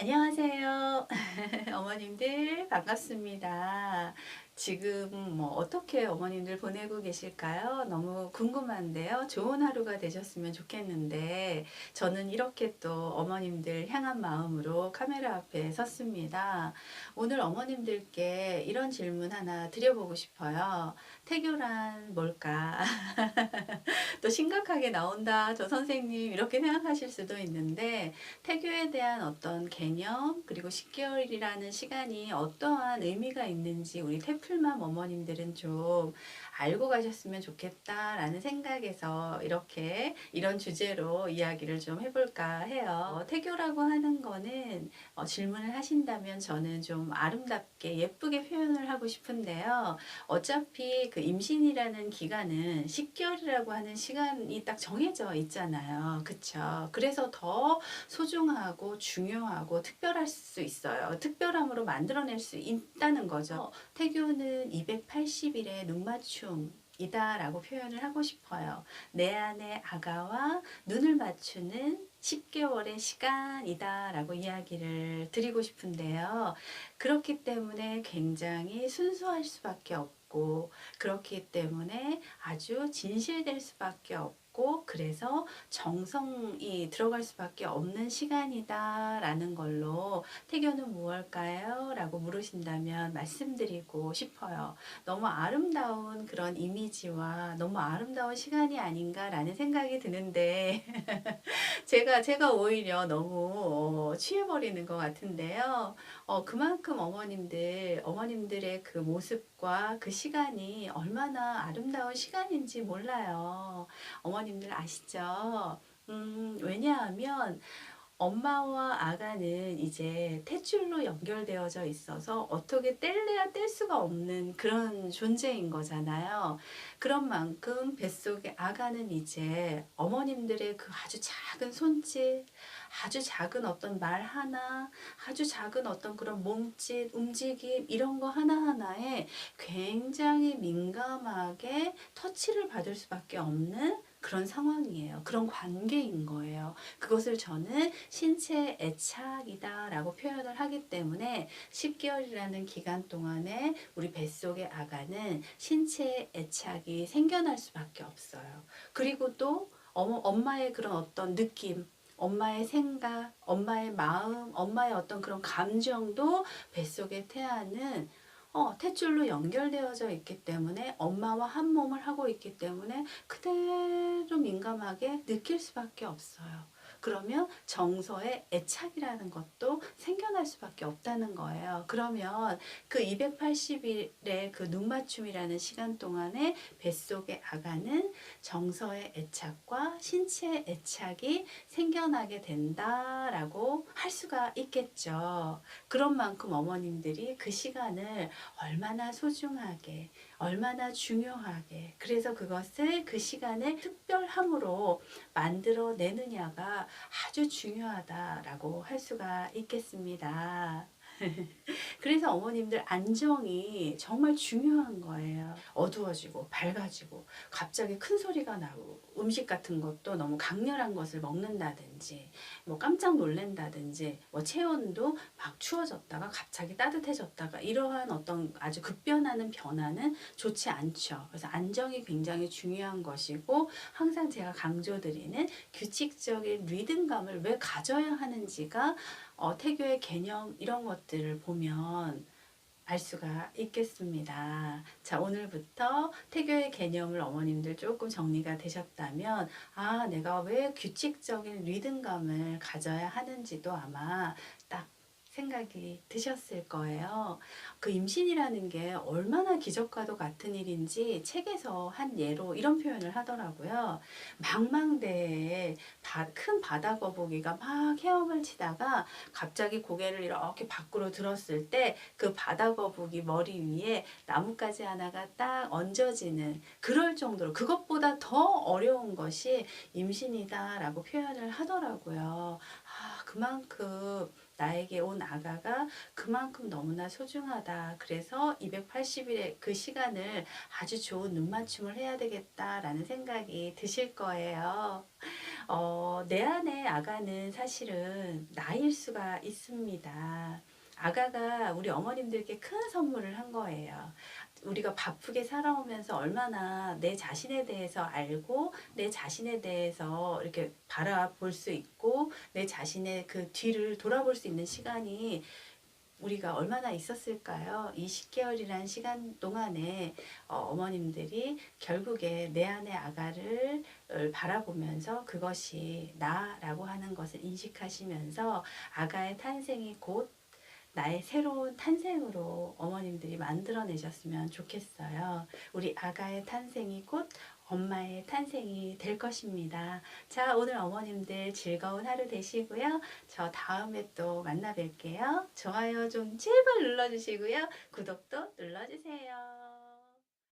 안녕하세요. 어머님들 반갑습니다. 지금 뭐 어떻게 어머님들 보내고 계실까요? 너무 궁금한데요. 좋은 하루가 되셨으면 좋겠는데 저는 이렇게 또 어머님들 향한 마음으로 카메라 앞에 섰습니다. 오늘 어머님들께 이런 질문 하나 드려보고 싶어요. 태교란 뭘까? 또 심각하게 나온다. 저 선생님 이렇게 생각하실 수도 있는데 태교에 대한 어떤 개념 그리고 10개월이라는 시간이 어떠한 의미가 있는지 우리 태풀맘 어머님들은 좀 알고 가셨으면 좋겠다라는 생각에서 이렇게 이런 주제로 이야기를 좀 해볼까 해요. 태교라고 하는 거는 질문을 하신다면 저는 좀 아름답게 예쁘게 표현을 하고 싶은데요. 어차피 그 임신이라는 기간은 10개월이라고 하는 시간이 딱 정해져 있잖아요. 그쵸? 그래서 더 소중하고 중요하고 특별할 수 있어요. 특별함으로 만들어낼 수 있다는 거죠. 태교는 280일의 눈맞춤 이다라고 표현을 하고 싶어요. 내 안의 아가와 눈을 맞추는 10개월의 시간이다 라고 이야기를 드리고 싶은데요. 그렇기 때문에 굉장히 순수할 수밖에 없고 그렇기 때문에 아주 진실될 수밖에 없고 그래서 정성이 들어갈 수밖에 없는 시간이다 라는 걸로 태교는 무엇일까요? 라고 물으신다면 말씀드리고 싶어요. 너무 아름다운 그런 이미지와 너무 아름다운 시간이 아닌가 라는 생각이 드는데 제가 오히려 너무 취해버리는 것 같은데요. 그만큼 어머님들의 그 모습과 그 시간이 얼마나 아름다운 시간인지 몰라요. 어머님들 아시죠? 왜냐하면 엄마와 아가는 이제 탯줄로 연결되어져 있어서 어떻게 뗄래야 뗄 수가 없는 그런 존재인 거잖아요. 그런 만큼 뱃속의 아가는 이제 어머님들의 그 아주 작은 손짓, 아주 작은 어떤 말 하나, 아주 작은 어떤 그런 몸짓, 움직임 이런 거 하나하나에 굉장히 민감하게 터치를 받을 수밖에 없는 그런 상황이에요. 그런 관계인 거예요. 그것을 저는 신체 애착이다 라고 표현을 하기 때문에 10개월이라는 기간 동안에 우리 뱃속의 아가는 신체 애착이 생겨날 수밖에 없어요. 그리고 또 엄마의 그런 어떤 느낌, 엄마의 생각, 엄마의 마음, 엄마의 어떤 그런 감정도 뱃속의 태아는 탯줄로 연결되어져 있기 때문에 엄마와 한 몸을 하고 있기 때문에 그대로 민감하게 느낄 수밖에 없어요. 그러면 정서의 애착이라는 것도 생겨날 수밖에 없다는 거예요. 그러면 그 280일의 그 눈맞춤이라는 시간 동안에 뱃속의 아가는 정서의 애착과 신체의 애착이 생겨나게 된다라고 할 수가 있겠죠. 그런 만큼 어머님들이 그 시간을 얼마나 소중하게, 얼마나 중요하게, 그래서 그것을 그 시간을 특별함으로 만들어내느냐가 아주 중요하다라고 할 수가 있겠습니다. 그래서 어머님들 안정이 정말 중요한 거예요. 어두워지고 밝아지고 갑자기 큰 소리가 나고 음식 같은 것도 너무 강렬한 것을 먹는다든지 뭐 깜짝 놀란다든지 뭐 체온도 막 추워졌다가 갑자기 따뜻해졌다가 이러한 어떤 아주 급변하는 변화는 좋지 않죠. 그래서 안정이 굉장히 중요한 것이고 항상 제가 강조드리는 규칙적인 리듬감을 왜 가져야 하는지가 태교의 개념 이런 것들을 보면 알 수가 있겠습니다. 자, 오늘부터 태교의 개념을 어머님들 조금 정리가 되셨다면, 아, 내가 왜 규칙적인 리듬감을 가져야 하는지도 아마 딱 생각이 드셨을 거예요. 그 임신이라는 게 얼마나 기적과도 같은 일인지 책에서 한 예로 이런 표현을 하더라고요. 망망대해에 큰 바다 거북이가 막 헤엄을 치다가 갑자기 고개를 이렇게 밖으로 들었을 때 그 바다 거북이 머리 위에 나뭇가지 하나가 딱 얹어지는 그럴 정도로 그것보다 더 어려운 것이 임신이다라고 표현을 하더라고요. 아, 그만큼 나에게 온 아가가 그만큼 너무나 소중하다. 그래서 280일의 그 시간을 아주 좋은 눈맞춤을 해야 되겠다라는 생각이 드실 거예요. 내 안의 아가는 사실은 나일 수가 있습니다. 아가가 우리 어머님들께 큰 선물을 한 거예요. 우리가 바쁘게 살아오면서 얼마나 내 자신에 대해서 알고 내 자신에 대해서 이렇게 바라볼 수 있고 내 자신의 그 뒤를 돌아볼 수 있는 시간이 우리가 얼마나 있었을까요? 이 10개월이라는 시간 동안에 어머님들이 결국에 내 안의 아가를 바라보면서 그것이 나라고 하는 것을 인식하시면서 아가의 탄생이 곧 나의 새로운 탄생으로 어머님들이 만들어내셨으면 좋겠어요. 우리 아가의 탄생이 곧 엄마의 탄생이 될 것입니다. 자, 오늘 어머님들 즐거운 하루 되시고요. 저 다음에 또 만나 뵐게요. 좋아요 좀 제발 눌러주시고요. 구독도 눌러주세요.